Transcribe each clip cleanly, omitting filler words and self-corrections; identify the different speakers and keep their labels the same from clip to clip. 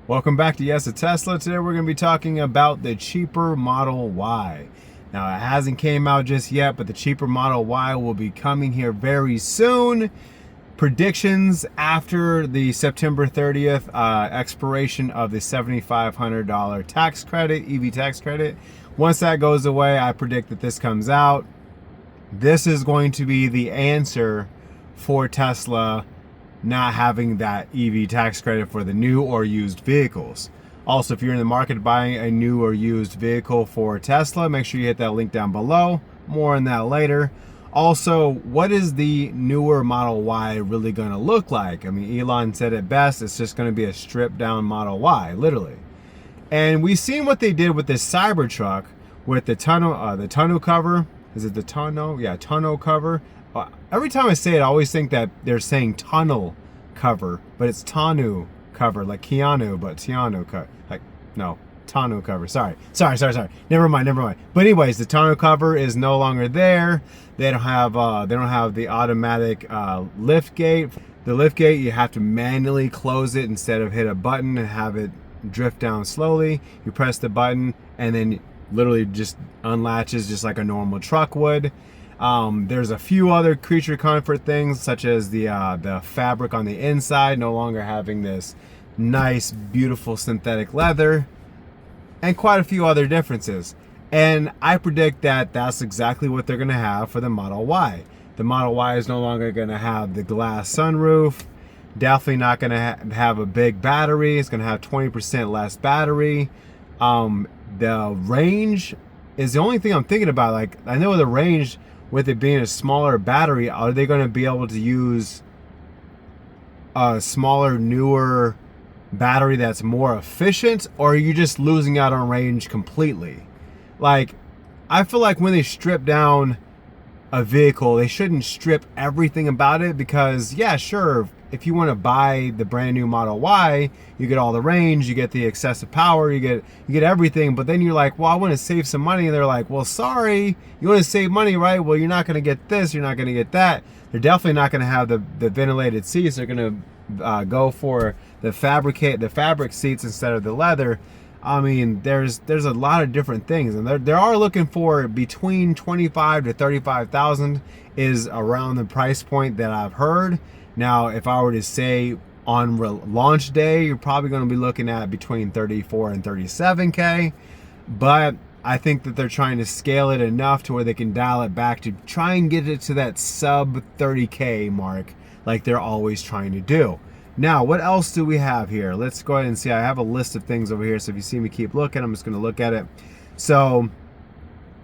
Speaker 1: Welcome back to Yes, a Tesla. Today we're going to be talking about the cheaper Model Y. Now it hasn't came out just yet, but the cheaper Model Y will be coming here very soon. Predictions after the September 30th expiration of the $7,500 tax credit, EV tax credit. Once that goes away, I predict that this comes out. This is going to be the answer for Tesla not having that EV tax credit for the new or used vehicles. Also, if you're in the market buying a new or used vehicle for Tesla, make sure you hit that link down below. More on that later. Also, what is the newer Model Y really going to look like? I mean, Elon said it best, it's just going to be a stripped down Model Y, literally. And we've seen what they did with this Cybertruck with the tonneau cover. Is it the tonneau? Yeah, tonneau cover. Every time I say it, I always think that they're saying tunnel cover, but it's tonneau cover, like Keanu, but Tiano cover. Like, no, tonneau cover. Sorry. Never mind. But anyways, the tonneau cover is no longer there. They don't have the automatic lift gate. The lift gate, you have to manually close it instead of hit a button and have it drift down slowly. You press the button and then literally just unlatches just like a normal truck would. There's a few other creature comfort things, such as the fabric on the inside no longer having this nice, beautiful synthetic leather, and quite a few other differences. And I predict that that's exactly what they're going to have for the Model Y. The Model Y is no longer going to have the glass sunroof, definitely not going to have a big battery. It's going to have 20% less battery. The range is the only thing I'm thinking about. Like, I know the range, with it being a smaller battery, are they going to be able to use a smaller, newer battery that's more efficient, or are you just losing out on range completely? Like, I feel like when they strip down a vehicle, they shouldn't strip everything about it, because yeah, sure, if you want to buy the brand new Model Y, you get all the range, you get the excessive power, you get everything, but then you're like, well, I want to save some money, and they're like, well, sorry, you want to save money, right? Well, you're not going to get this, you're not going to get that. They're definitely not going to have the ventilated seats. They're going to go for the fabric seats instead of the leather. I mean, there's a lot of different things, and they are looking for between 25 to 35,000 is around the price point that I've heard. Now, if I were to say on launch day, you're probably going to be looking at between 34 and 37K, but I think that they're trying to scale it enough to where they can dial it back to try and get it to that sub 30K mark, like they're always trying to do. Now, what else do we have here? Let's go ahead and see. I have a list of things over here, so if you see me keep looking, I'm just going to look at it. So,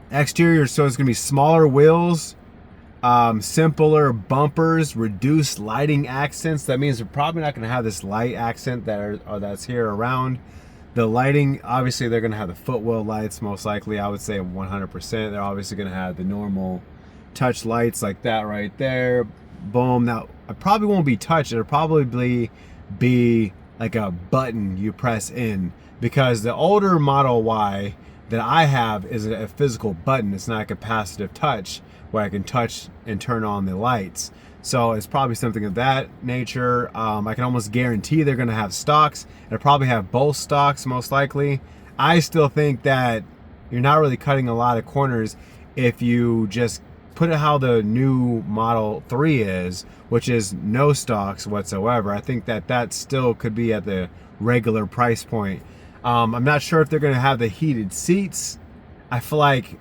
Speaker 1: exterior, so it's going to be smaller wheels, simpler bumpers, reduced lighting accents. That means they're probably not going to have this light accent that's here around. The lighting, obviously, they're going to have the footwell lights, most likely. I would say 100%. They're obviously going to have the normal touch lights like that right there. Boom. Now, it probably won't be touch. It'll probably be like a button you press in, because the older Model Y that I have is a physical button. It's not a capacitive touch where I can touch and turn on the lights. So it's probably something of that nature. I can almost guarantee they're going to have stocks. It'll probably have both stocks, most likely. I still think that you're not really cutting a lot of corners if you just put it how the new Model 3 is, which is no stocks whatsoever. I think that still could be at the regular price point. I'm not sure if they're going to have the heated seats. I feel like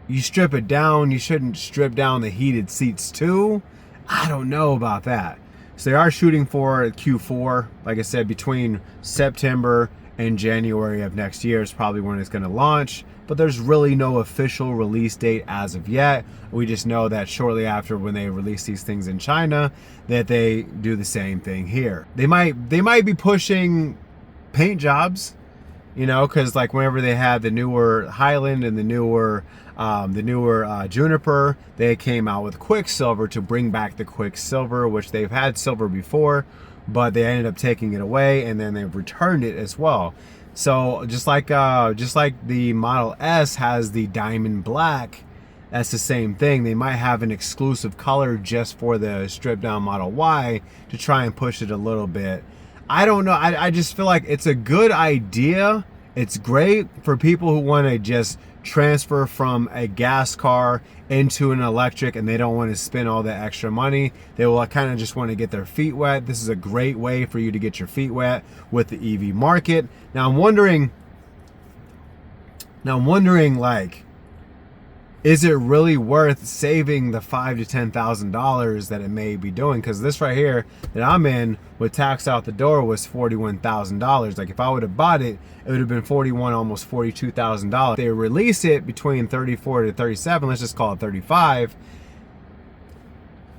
Speaker 1: you strip it down, you shouldn't strip down the heated seats too. I don't know about that. So they are shooting for Q4. Like I said, between September and January of next year is probably when it's going to launch. But there's really no official release date as of yet. We just know that shortly after, when they release these things in China, that they do the same thing here. They might be pushing paint jobs, you know, because like whenever they had the newer Highland and the newer Juniper, they came out with Quicksilver to bring back the Quicksilver, which they've had silver before, but they ended up taking it away, and then they've returned it as well. So just like the Model S has the diamond black, that's the same thing. They might have an exclusive color just for the stripped down Model Y to try and push it a little bit. I don't know. I just feel like it's a good idea. It's great for people who want to just transfer from a gas car into an electric and they don't want to spend all that extra money. They will kind of just want to get their feet wet. This is a great way for you to get your feet wet with the EV market. Now I'm wondering like, is it really worth saving the $5,000 to $10,000 that it may be doing? Because this right here that I'm in with tax out the door was $41,000. Like if I would have bought it, it would have been almost $42,000. They release it between 34 to 37. Let's just call it 35.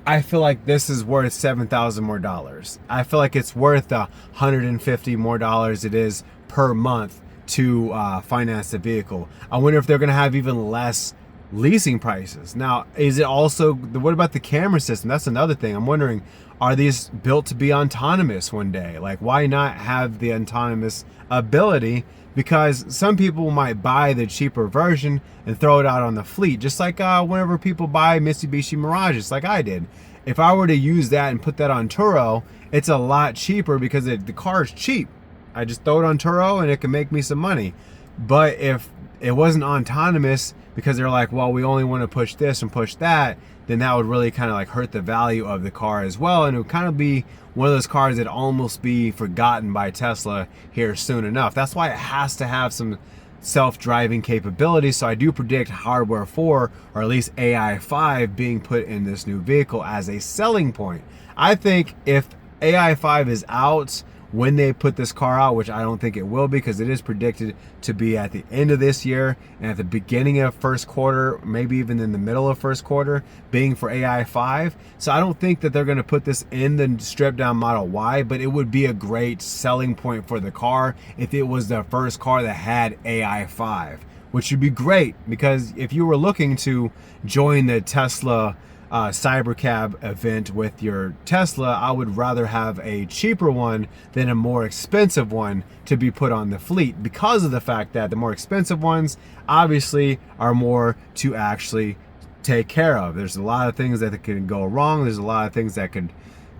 Speaker 1: I feel like this is worth $7,000 more dollars. I feel like it's worth the $150 more dollars it is per month to finance the vehicle. I wonder if they're going to have even less leasing prices. Now, is it also, what about the camera system? That's another thing. I'm wondering, are these built to be autonomous one day? Like, why not have the autonomous ability? Because some people might buy the cheaper version and throw it out on the fleet, just like whenever people buy Mitsubishi Mirages, like I did. If I were to use that and put that on Turo, it's a lot cheaper because the car is cheap. I just throw it on Turo and it can make me some money. But if it wasn't autonomous, because they're like, well, we only want to push this and push that, then that would really kind of like hurt the value of the car as well. And it would kind of be one of those cars that almost be forgotten by Tesla here soon enough. That's why it has to have some self-driving capabilities. So I do predict hardware 4, or at least AI 5, being put in this new vehicle as a selling point. I think if AI 5 is out when they put this car out, which I don't think it will, because it is predicted to be at the end of this year and at the beginning of first quarter, maybe even in the middle of first quarter, being for AI 5. So I don't think that they're going to put this in the stripped down Model Y, but it would be a great selling point for the car if it was the first car that had AI 5, which would be great, because if you were looking to join the Tesla Cybercab event with your Tesla, I would rather have a cheaper one than a more expensive one to be put on the fleet, because of the fact that the more expensive ones obviously are more to actually take care of. There's a lot of things that can go wrong. There's a lot of things that could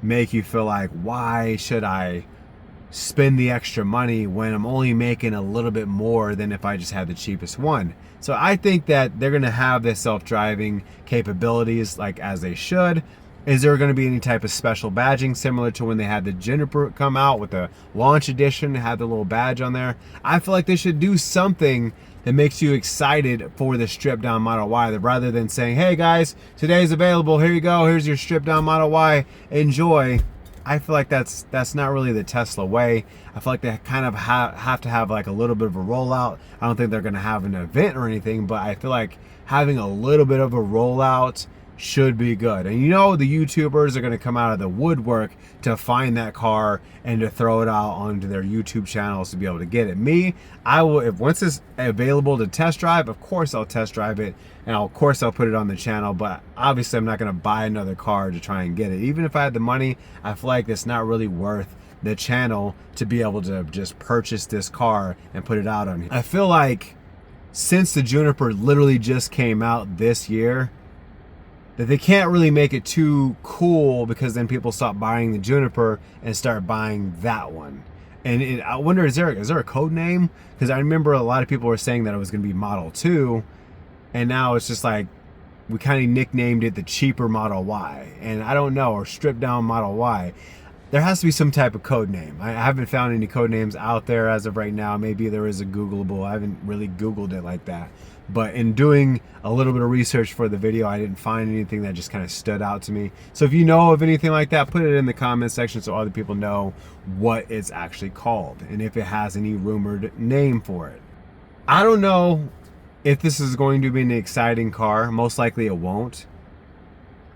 Speaker 1: make you feel like, why should I spend the extra money when I'm only making a little bit more than if I just had the cheapest one? So I think that they're going to have the self-driving capabilities like as they should. Is there going to be any type of special badging similar to when they had the Juniper come out with the launch edition, had the little badge on there? I feel like they should do something that makes you excited for the stripped down Model Y, rather than saying, hey guys, today's available, here you go, here's your stripped down Model Y, enjoy. I feel like that's not really the Tesla way. I feel like they kind of have to have like a little bit of a rollout. I don't think they're going to have an event or anything, but I feel like having a little bit of a rollout should be good. And you know, the YouTubers are going to come out of the woodwork to find that car and to throw it out onto their YouTube channels to be able to get it. Me, I will, if once it's available to test drive, of course I'll test drive it, and of course I'll put it on the channel, but obviously I'm not going to buy another car to try and get it. Even if I had the money, I feel like it's not really worth the channel to be able to just purchase this car and put it out on here. I feel like since the Juniper literally just came out this year, that they can't really make it too cool, because then people stop buying the Juniper and start buying that one. And I wonder, is there a code name? Because I remember a lot of people were saying that it was going to be Model 2, and now it's just like, we kind of nicknamed it the cheaper Model Y. And I don't know, or stripped down Model Y. There has to be some type of code name. I haven't found any code names out there as of right now. Maybe there is a Googleable. I haven't really Googled it like that. But in doing a little bit of research for the video, I didn't find anything that just kind of stood out to me. So if you know of anything like that, put it in the comment section so other people know what it's actually called and if it has any rumored name for it. I don't know if this is going to be an exciting car. Most likely it won't,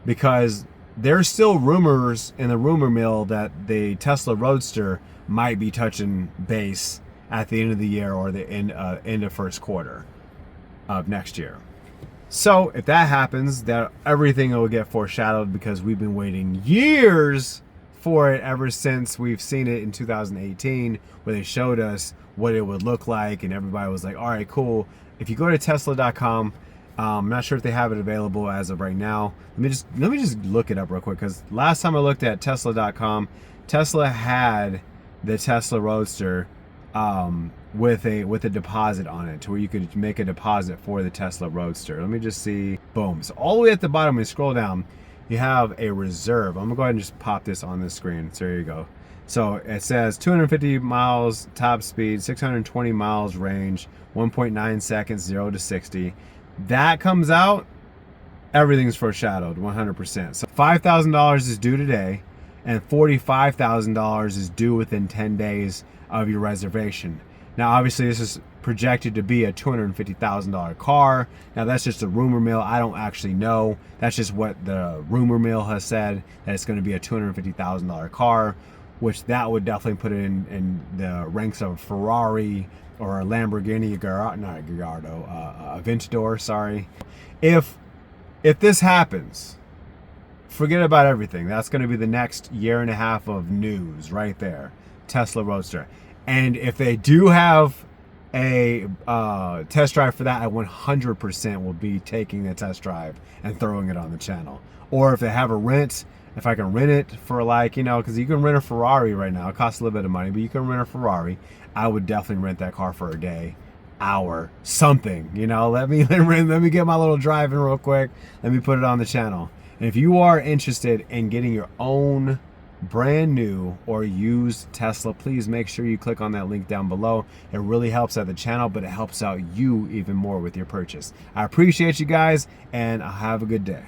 Speaker 1: because there's still rumors in the rumor mill that the Tesla Roadster might be touching base at the end of the year, or the end of first quarter of next year. So if that happens, that everything will get foreshadowed, because we've been waiting years for it, ever since we've seen it in 2018, where they showed us what it would look like, and everybody was like, all right, cool. If you go to tesla.com, I'm not sure if they have it available as of right now. Let me just look it up real quick, because last time I looked at tesla.com, Tesla had the Tesla Roadster with a deposit on it, to where you could make a deposit for the Tesla Roadster. Let me just see. Boom. So all the way at the bottom, when you scroll down, you have a reserve. I'm gonna go ahead and just pop this on the screen. So there you go. So it says 250 miles top speed, 620 miles range, 1.9 seconds, 0 to 60. That comes out, everything's foreshadowed 100%. So $5,000 is due today, and $45,000 is due within 10 days of your reservation. Now, obviously, this is projected to be a $250,000 car. Now, that's just a rumor mill. I don't actually know. That's just what the rumor mill has said, that it's going to be a $250,000 car, which that would definitely put it in the ranks of a Ferrari or a Lamborghini, Aventador, sorry. If this happens, forget about everything. That's going to be the next year and a half of news right there. Tesla Roadster. And if they do have a test drive for that, I 100% will be taking the test drive and throwing it on the channel. Or if they have a rent, if I can rent it for, like, you know, because you can rent a Ferrari right now. It costs a little bit of money, but you can rent a Ferrari. I would definitely rent that car for a day, hour, something. You know, let me get my little drive in real quick. Let me put it on the channel. And if you are interested in getting your own brand new or used Tesla, please make sure you click on that link down below. It really helps out the channel, but it helps out you even more with your purchase. I appreciate you guys, and have a good day.